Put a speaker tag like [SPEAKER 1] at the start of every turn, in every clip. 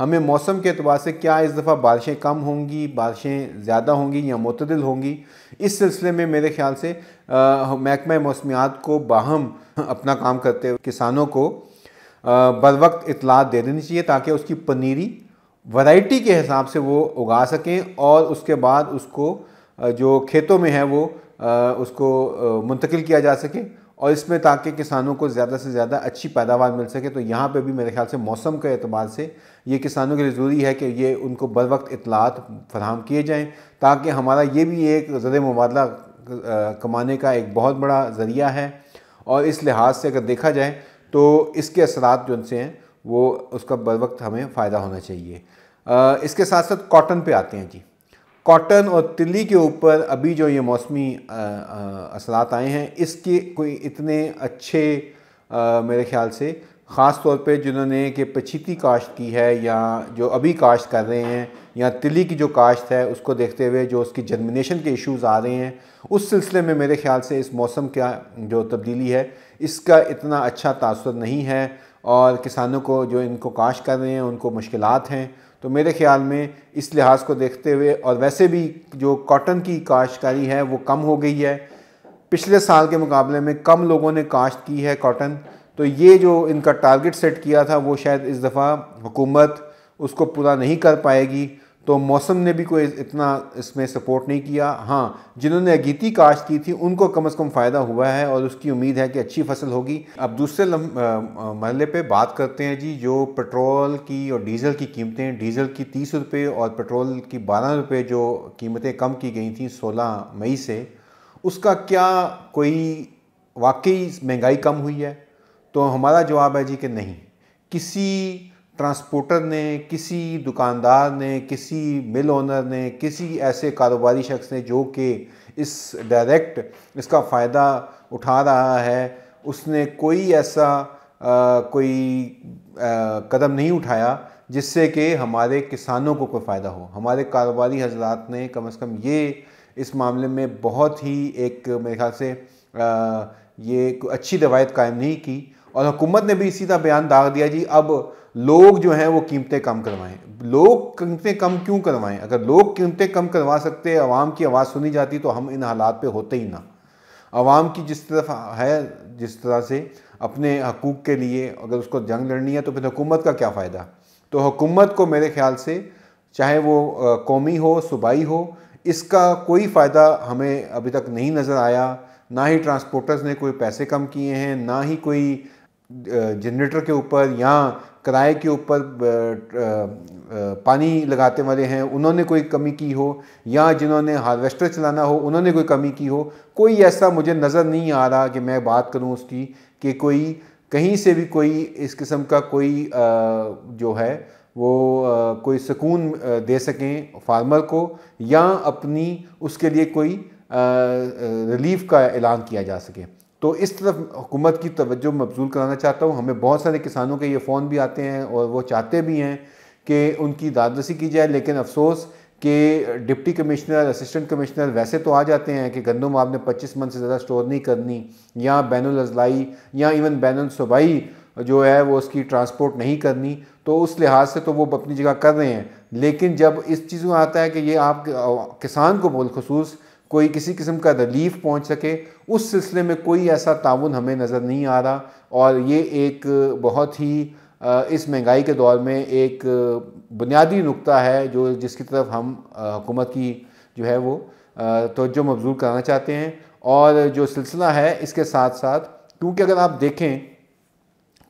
[SPEAKER 1] ہمیں موسم کے اعتبار سے کیا اس دفعہ بارشیں کم ہوں گی، بارشیں زیادہ ہوں گی یا معتدل ہوں گی، اس سلسلے میں میرے خیال سے محکمہ موسمیات کو باہم اپنا کام کرتے ہوئے کسانوں کو بر وقت اطلاعات دے دینی چاہیے، تاکہ اس کی پنیری ورائٹی کے حساب سے وہ اگا سکیں اور اس کے بعد اس کو جو کھیتوں میں ہے وہ اس کو منتقل کیا جا سکے، اور اس میں تاکہ کسانوں کو زیادہ سے زیادہ اچھی پیداوار مل سکے۔ تو یہاں پہ بھی میرے خیال سے موسم کے اعتبار سے یہ کسانوں کے لیے ضروری ہے کہ یہ ان کو بر وقت اطلاعات فراہم کیے جائیں، تاکہ ہمارا یہ بھی ایک زر مبادلہ کمانے کا ایک بہت بڑا ذریعہ ہے، اور اس لحاظ سے اگر دیکھا جائے تو اس کے اثرات جو ان سے ہیں وہ اس کا بر وقت ہمیں فائدہ ہونا چاہیے۔ اس کے ساتھ ساتھ کاٹن پہ آتے ہیں جی۔ کاٹن اور تلی کے اوپر ابھی جو یہ موسمی اثرات آئے ہیں، اس کے کوئی اتنے اچھے میرے خیال سے، خاص طور پہ جنہوں نے کہ پچھیتی کاشت کی ہے یا جو ابھی کاشت کر رہے ہیں، یا تلی کی جو کاشت ہے اس کو دیکھتے ہوئے جو اس کی جرمنیشن کے ایشوز آ رہے ہیں، اس سلسلے میں میرے خیال سے اس موسم کا جو تبدیلی ہے اس کا اتنا اچھا تاثر نہیں ہے، اور کسانوں کو جو ان کو کاشت کر رہے ہیں ان کو مشکلات ہیں۔ تو میرے خیال میں اس لحاظ کو دیکھتے ہوئے، اور ویسے بھی جو کاٹن کی کاشتکاری ہے وہ کم ہو گئی ہے، پچھلے سال کے مقابلے میں کم لوگوں نے کاشت کی ہے کاٹن، تو یہ جو ان کا ٹارگٹ سیٹ کیا تھا وہ شاید اس دفعہ حکومت اس کو پورا نہیں کر پائے گی، تو موسم نے بھی کوئی اتنا اس میں سپورٹ نہیں کیا۔ ہاں، جنہوں نے اگیتی کاشت کی تھی ان کو کم از کم فائدہ ہوا ہے، اور اس کی امید ہے کہ اچھی فصل ہوگی۔ اب دوسرے مرحلے پہ بات کرتے ہیں جی، جو پیٹرول کی اور ڈیزل کی قیمتیں، ڈیزل کی 30 روپے اور پیٹرول کی 12 روپے جو قیمتیں کم کی گئی تھیں 16 مئی سے، اس کا کیا کوئی واقعی مہنگائی کم ہوئی ہے؟ تو ہمارا جواب ہے جی کہ نہیں۔ کسی ٹرانسپورٹر نے، کسی دکاندار نے، کسی مل اونر نے، کسی ایسے کاروباری شخص نے جو کہ اس ڈائریکٹ اس کا فائدہ اٹھا رہا ہے، اس نے کوئی ایسا کوئی قدم نہیں اٹھایا جس سے کہ ہمارے کسانوں کو کوئی فائدہ ہو۔ ہمارے کاروباری حضرات نے کم از کم یہ اس معاملے میں بہت ہی ایک میرے خیال سے یہ اچھی روایت قائم نہیں کی، اور حکومت نے بھی اسی طرح بیان داغ دیا جی اب لوگ جو ہیں وہ قیمتیں کم کروائیں۔ لوگ قیمتیں کم کیوں کروائیں؟ اگر لوگ قیمتیں کم کروا سکتے، عوام کی آواز سنی جاتی، تو ہم ان حالات پہ ہوتے ہی نہ۔ عوام کی جس طرف ہے، جس طرح سے اپنے حقوق کے لیے اگر اس کو جنگ لڑنی ہے، تو پھر حکومت کا کیا فائدہ؟ تو حکومت کو میرے خیال سے چاہے وہ قومی ہو، صوبائی ہو، اس کا کوئی فائدہ ہمیں ابھی تک نہیں نظر آیا۔ نہ ہی ٹرانسپورٹرز نے کوئی پیسے کم کیے ہیں، نہ ہی کوئی جنریٹر کے اوپر یا کرائے کے اوپر پانی لگاتے والے ہیں انہوں نے کوئی کمی کی ہو، یا جنہوں نے ہارویسٹر چلانا ہو انہوں نے کوئی کمی کی ہو۔ کوئی ایسا مجھے نظر نہیں آ رہا کہ میں بات کروں اس کی کہ کوئی کہیں سے بھی کوئی اس قسم کا کوئی جو ہے وہ کوئی سکون دے سکیں فارمر کو، یا اپنی اس کے لیے کوئی ریلیف کا اعلان کیا جا سکے۔ تو اس طرف حکومت کی توجہ مبذول کرانا چاہتا ہوں۔ ہمیں بہت سارے کسانوں کے یہ فون بھی آتے ہیں اور وہ چاہتے بھی ہیں کہ ان کی داد رسی کی جائے، لیکن افسوس کہ ڈپٹی کمشنر، اسسٹنٹ کمشنر ویسے تو آ جاتے ہیں کہ گندم آپ نے 25 من سے زیادہ سٹور نہیں کرنی، یا بین الاضلاعی یا ایون بین الصوبائی جو ہے وہ اس کی ٹرانسپورٹ نہیں کرنی، تو اس لحاظ سے تو وہ اپنی جگہ کر رہے ہیں۔ لیکن جب اس چیز میں آتا ہے کہ یہ آپ کسان کو بالخصوص کوئی کسی قسم کا ریلیف پہنچ سکے، اس سلسلے میں کوئی ایسا تعاون ہمیں نظر نہیں آ رہا، اور یہ ایک بہت ہی اس مہنگائی کے دور میں ایک بنیادی نقطہ ہے جو جس کی طرف ہم حکومت کی جو ہے وہ توجہ مبذول کرانا چاہتے ہیں۔ اور جو سلسلہ ہے اس کے ساتھ ساتھ، کیونکہ اگر آپ دیکھیں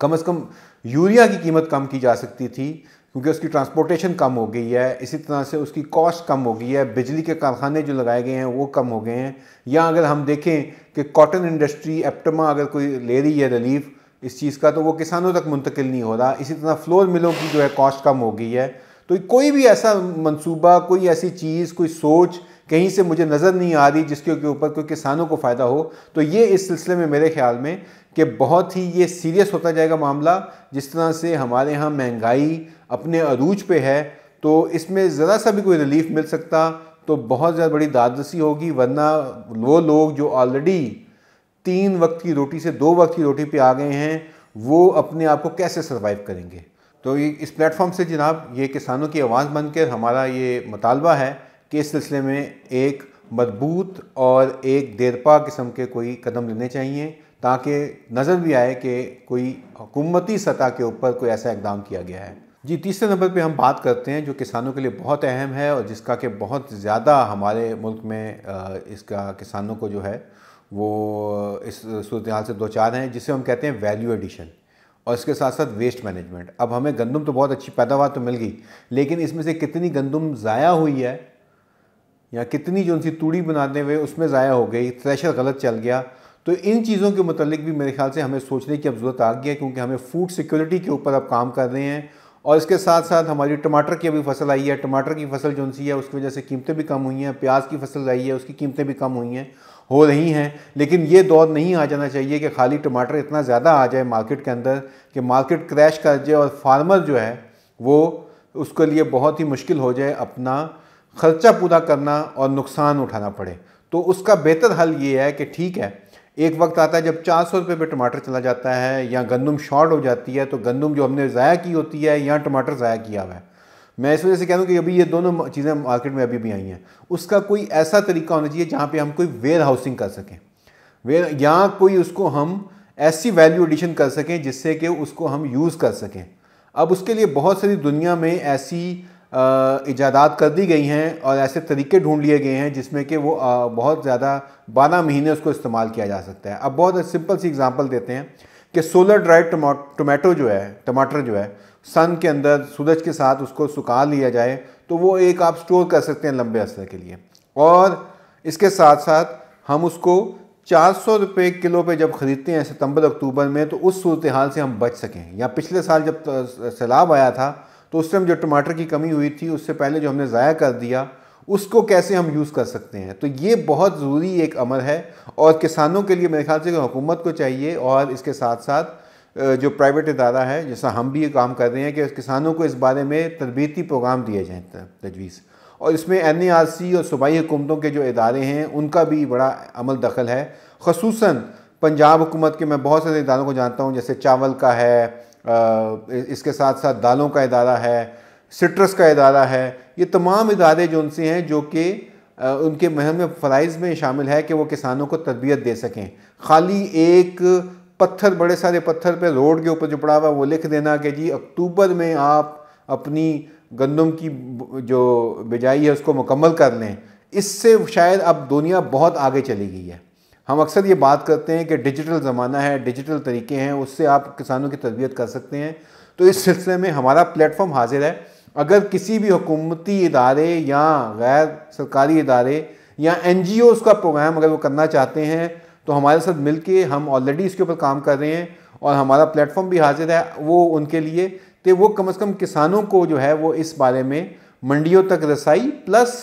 [SPEAKER 1] کم از کم یوریا کی قیمت کم کی جا سکتی تھی، کیونکہ اس کی ٹرانسپورٹیشن کم ہو گئی ہے، اسی طرح سے اس کی کاسٹ کم ہو گئی ہے، بجلی کے کارخانے جو لگائے گئے ہیں وہ کم ہو گئے ہیں، یا اگر ہم دیکھیں کہ کاٹن انڈسٹری ایپٹما اگر کوئی لے رہی ہے ریلیف اس چیز کا، تو وہ کسانوں تک منتقل نہیں ہو رہا، اسی طرح فلور ملوں کی جو ہے کاسٹ کم ہو گئی ہے۔ تو کوئی بھی ایسا منصوبہ، کوئی ایسی چیز، کوئی سوچ کہیں سے مجھے نظر نہیں آ رہی جس کے اوپر کوئی کسانوں کو فائدہ ہو۔ تو یہ اس سلسلے میں میرے خیال میں کہ بہت ہی یہ سیریس ہوتا جائے گا معاملہ، جس طرح سے ہمارے ہاں مہنگائی اپنے عروج پہ ہے، تو اس میں ذرا سا بھی کوئی ریلیف مل سکتا تو بہت زیادہ بڑی داد رسی ہوگی، ورنہ وہ لوگ جو آلریڈی 3 وقت کی روٹی سے 2 وقت کی روٹی پہ آ گئے ہیں وہ اپنے آپ کو کیسے سروائیو کریں گے؟ تو اس پلیٹ فارم سے جناب یہ کسانوں کی آواز بن کر ہمارا یہ مطالبہ ہے کہ اس سلسلے میں ایک مضبوط اور ایک دیرپا قسم کے کوئی قدم لینے چاہیے تاکہ نظر بھی آئے کہ کوئی حکومتی سطح کے اوپر کوئی ایسا اقدام کیا گیا ہے۔ جی، تیسرے نمبر پہ ہم بات کرتے ہیں جو کسانوں کے لیے بہت اہم ہے اور جس کا کہ بہت زیادہ ہمارے ملک میں اس کا کسانوں کو جو ہے وہ اس صورتحال سے دوچار ہیں، جسے ہم کہتے ہیں ویلیو ایڈیشن، اور اس کے ساتھ ساتھ ویسٹ مینجمنٹ۔ اب ہمیں گندم تو بہت اچھی پیداوار تو مل گئی، لیکن اس میں سے کتنی گندم ضائع ہوئی ہے یا کتنی جو ان سی توڑی بناتے ہوئے اس میں ضائع ہو گئی، تھریشر غلط چل گیا۔ تو ان چیزوں کے متعلق بھی میرے خیال سے ہمیں سوچنے کی اب ضرورت آ گئی ہے، کیونکہ ہمیں فوڈ سیکورٹی کے اوپر اب کام کر رہے ہیں۔ اور اس کے ساتھ ساتھ ہماری ٹماٹر کی ابھی فصل آئی ہے، ٹماٹر کی فصل جو سی ہے اس کی وجہ سے قیمتیں بھی کم ہوئی ہیں، پیاز کی فصل آئی ہے اس کی قیمتیں بھی کم ہوئی ہیں، ہو رہی ہیں۔ لیکن یہ دور نہیں آ جانا چاہیے کہ خالی ٹماٹر اتنا زیادہ آ جائے مارکیٹ کے اندر کہ مارکیٹ کریش کر جائے اور فارمر جو ہے وہ اس کے لیے بہت ہی مشکل ہو جائے اپنا خرچہ پورا کرنا اور نقصان اٹھانا پڑے۔ تو اس کا بہتر حل یہ ہے کہ ٹھیک ہے، ایک وقت آتا ہے جب 400 روپے پہ ٹماٹر چلا جاتا ہے یا گندم شارٹ ہو جاتی ہے، تو گندم جو ہم نے ضائع کی ہوتی ہے یا ٹماٹر ضائع کیا ہوا ہے، میں اس وجہ سے کہہ دوں کہ ابھی یہ دونوں چیزیں مارکیٹ میں ابھی بھی آئی ہیں، اس کا کوئی ایسا طریقہ ہونا چاہیے جہاں پہ ہم کوئی ویئر ہاؤسنگ کر سکیں، یا کوئی اس کو ہم ایسی ویلیو ایڈیشن کر سکیں جس سے کہ اس کو ہم یوز کر سکیں۔ اب اس کے لیے بہت ساری دنیا میں ایسی ایجادات کر دی گئی ہیں اور ایسے طریقے ڈھونڈ لیے گئے ہیں جس میں کہ وہ بہت زیادہ 12 مہینے اس کو استعمال کیا جا سکتا ہے۔ اب بہت سمپل سی اگزامپل دیتے ہیں کہ سولر ڈرائیڈ ٹمیٹو جو ہے، ٹماٹر جو ہے، سن کے اندر سورج کے ساتھ اس کو سکھا لیا جائے تو وہ ایک آپ سٹور کر سکتے ہیں لمبے عرصے کے لیے، اور اس کے ساتھ ساتھ ہم اس کو 400 روپے کلو پہ جب خریدتے ہیں ستمبر اکتوبر میں، تو اس صورتحال سے ہم بچ سکیں۔ یا پچھلے سال جب سیلاب آیا تھا تو اس ٹائم جو ٹماٹر کی کمی ہوئی تھی، اس سے پہلے جو ہم نے ضائع کر دیا اس کو کیسے ہم یوز کر سکتے ہیں۔ تو یہ بہت ضروری ایک عمل ہے، اور کسانوں کے لیے میرے خیال سے حکومت کو چاہیے، اور اس کے ساتھ ساتھ جو پرائیویٹ ادارہ ہے جیسا ہم بھی یہ کام کر رہے ہیں کہ کسانوں کو اس بارے میں تربیتی پروگرام دیے جائیں تجویز، اور اس میں NARC اور صوبائی حکومتوں کے جو ادارے ہیں ان کا بھی بڑا عمل دخل ہے۔ خصوصاً پنجاب حکومت کے میں بہت سارے اداروں کو جانتا ہوں، جیسے چاول کا ہے، اس کے ساتھ ساتھ دالوں کا ادارہ ہے، سٹرس کا ادارہ ہے۔ یہ تمام ادارے جو ان سے ہیں جو کہ ان کے مہم فرائض میں شامل ہے کہ وہ کسانوں کو تربیت دے سکیں۔ خالی ایک پتھر، بڑے سارے پتھر پہ روڈ کے اوپر جو پڑا ہوا وہ لکھ دینا کہ جی اکتوبر میں آپ اپنی گندم کی جو بجائی ہے اس کو مکمل کر لیں، اس سے شاید اب دنیا بہت آگے چلی گئی ہے۔ ہم اکثر یہ بات کرتے ہیں کہ ڈیجیٹل زمانہ ہے، ڈیجیٹل طریقے ہیں، اس سے آپ کسانوں کی تربیت کر سکتے ہیں۔ تو اس سلسلے میں ہمارا پلیٹ فارم حاضر ہے، اگر کسی بھی حکومتی ادارے یا غیر سرکاری ادارے یا NGOs کا پروگرام اگر وہ کرنا چاہتے ہیں تو ہمارے ساتھ مل کے، ہم آلریڈی اس کے اوپر کام کر رہے ہیں اور ہمارا پلیٹ فارم بھی حاضر ہے وہ ان کے لیے کہ وہ کم از کم کسانوں کو جو ہے وہ اس بارے میں منڈیوں تک رسائی، پلس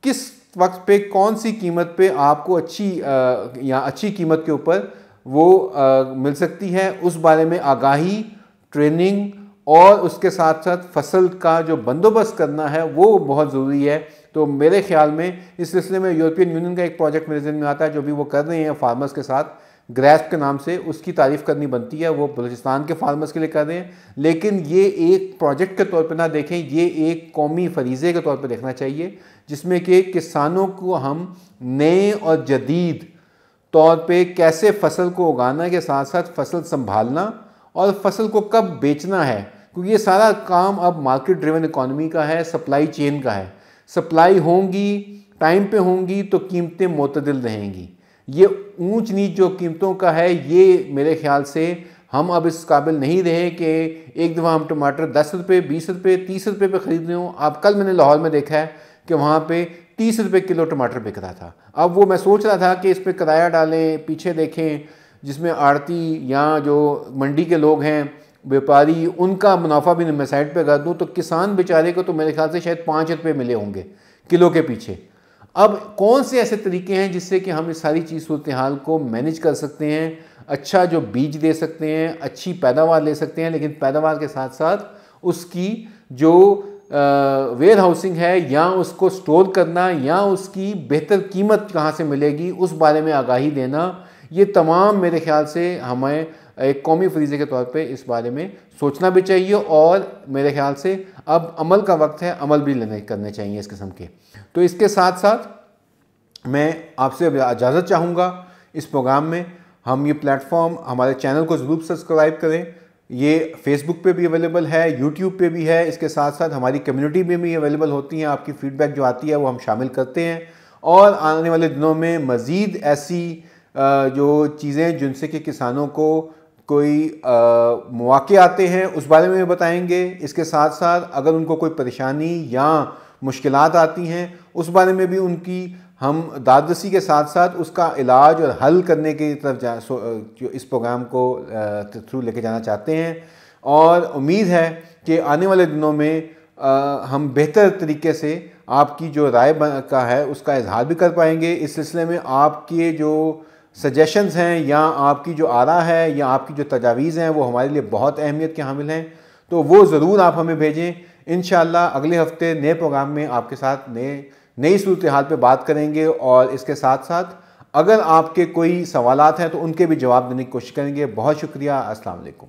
[SPEAKER 1] کس وقت پہ کون سی قیمت پہ آپ کو اچھی قیمت کے اوپر وہ مل سکتی ہے، اس بارے میں آگاہی، ٹریننگ، اور اس کے ساتھ ساتھ فصل کا جو بندوبست کرنا ہے وہ بہت ضروری ہے۔ تو میرے خیال میں اس سلسلے میں یورپین یونین کا ایک پروجیکٹ میرے ذہن میں آتا ہے جو بھی وہ کر رہے ہیں فارمرز کے ساتھ، گریسپ کے نام سے، اس کی تعریف کرنی بنتی ہے۔ وہ بلوچستان کے فارمرز کے لیے کر رہے ہیں، لیکن یہ ایک پروجیکٹ کے طور پہ نہ دیکھیں، یہ ایک قومی فریضے کے طور پہ دیکھنا چاہیے، جس میں کہ کسانوں کو ہم نئے اور جدید طور پہ کیسے فصل کو اگانا کے ساتھ ساتھ فصل سنبھالنا اور فصل کو کب بیچنا ہے، کیونکہ یہ سارا کام اب مارکیٹ ڈریون اکانومی کا ہے، سپلائی چین کا ہے۔ سپلائی ہوں گی، ٹائم پہ ہوں گی تو قیمتیں معتدل رہیں گی۔ یہ اونچ نیچ جو قیمتوں کا ہے، یہ میرے خیال سے ہم اب اس قابل نہیں رہے کہ ایک دفعہ ہم ٹماٹر 10 روپے، 20 روپے، 30 روپے پہ خرید رہے ہوں۔ اب کل میں نے لاہور میں دیکھا ہے کہ وہاں پہ 30 روپے کلو ٹماٹر بک رہا تھا۔ اب وہ میں سوچ رہا تھا کہ اس پہ کرایہ ڈالیں، پیچھے دیکھیں، جس میں آڑتی یا جو منڈی کے لوگ ہیں، بیپاری، ان کا منافع بھی میں سائڈ پہ کر دوں تو کسان بیچارے کو تو میرے خیال سے شاید 5 روپے ملے ہوں گے کلو کے پیچھے۔ اب کون سے ایسے طریقے ہیں جس سے کہ ہم اس ساری چیز صورتحال کو مینیج کر سکتے ہیں، اچھا جو بیج دے سکتے ہیں، اچھی پیداوار لے سکتے ہیں، لیکن پیداوار کے ساتھ ساتھ اس کی جو ویئر ہاؤسنگ ہے یا اس کو سٹور کرنا یا اس کی بہتر قیمت کہاں سے ملے گی، اس بارے میں آگاہی دینا، یہ تمام میرے خیال سے ہمیں ایک قومی فریضے کے طور پہ اس بارے میں سوچنا بھی چاہیے، اور میرے خیال سے اب عمل کا وقت ہے، عمل بھی کرنے چاہیے اس قسم کے۔ تو اس کے ساتھ ساتھ میں آپ سے اجازت چاہوں گا اس پروگرام میں۔ ہم یہ پلیٹ فارم، ہمارے چینل کو ضرور سبسکرائب کریں، یہ فیس بک پہ بھی اویلیبل ہے، یوٹیوب پہ بھی ہے، اس کے ساتھ ساتھ ہماری کمیونٹی میں بھی اویلیبل ہوتی ہیں۔ آپ کی فیڈ بیک جو آتی ہے وہ ہم شامل کرتے ہیں، اور آنے والے دنوں میں مزید ایسی جو چیزیں جن سے کہ کسانوں کو کوئی مواقع آتے ہیں اس بارے میں بتائیں گے۔ اس کے ساتھ ساتھ اگر ان کو کوئی پریشانی یا مشکلات آتی ہیں اس بارے میں بھی ان کی ہم دادرسی کے ساتھ ساتھ اس کا علاج اور حل کرنے کی طرف اس پروگرام کو تھرو لے کے جانا چاہتے ہیں، اور امید ہے کہ آنے والے دنوں میں ہم بہتر طریقے سے آپ کی جو رائے کا ہے اس کا اظہار بھی کر پائیں گے۔ اس سلسلے میں آپ کے جو سجیشنز ہیں یا آپ کی جو آراء ہے یا آپ کی جو تجاویز ہیں وہ ہمارے لیے بہت اہمیت کے حامل ہیں، تو وہ ضرور آپ ہمیں بھیجیں۔ انشاءاللہ اگلے ہفتے نئے پروگرام میں آپ کے ساتھ نئی صورتحال پہ بات کریں گے، اور اس کے ساتھ ساتھ اگر آپ کے کوئی سوالات ہیں تو ان کے بھی جواب دینے کی کوشش کریں گے۔ بہت شکریہ، السلام علیکم۔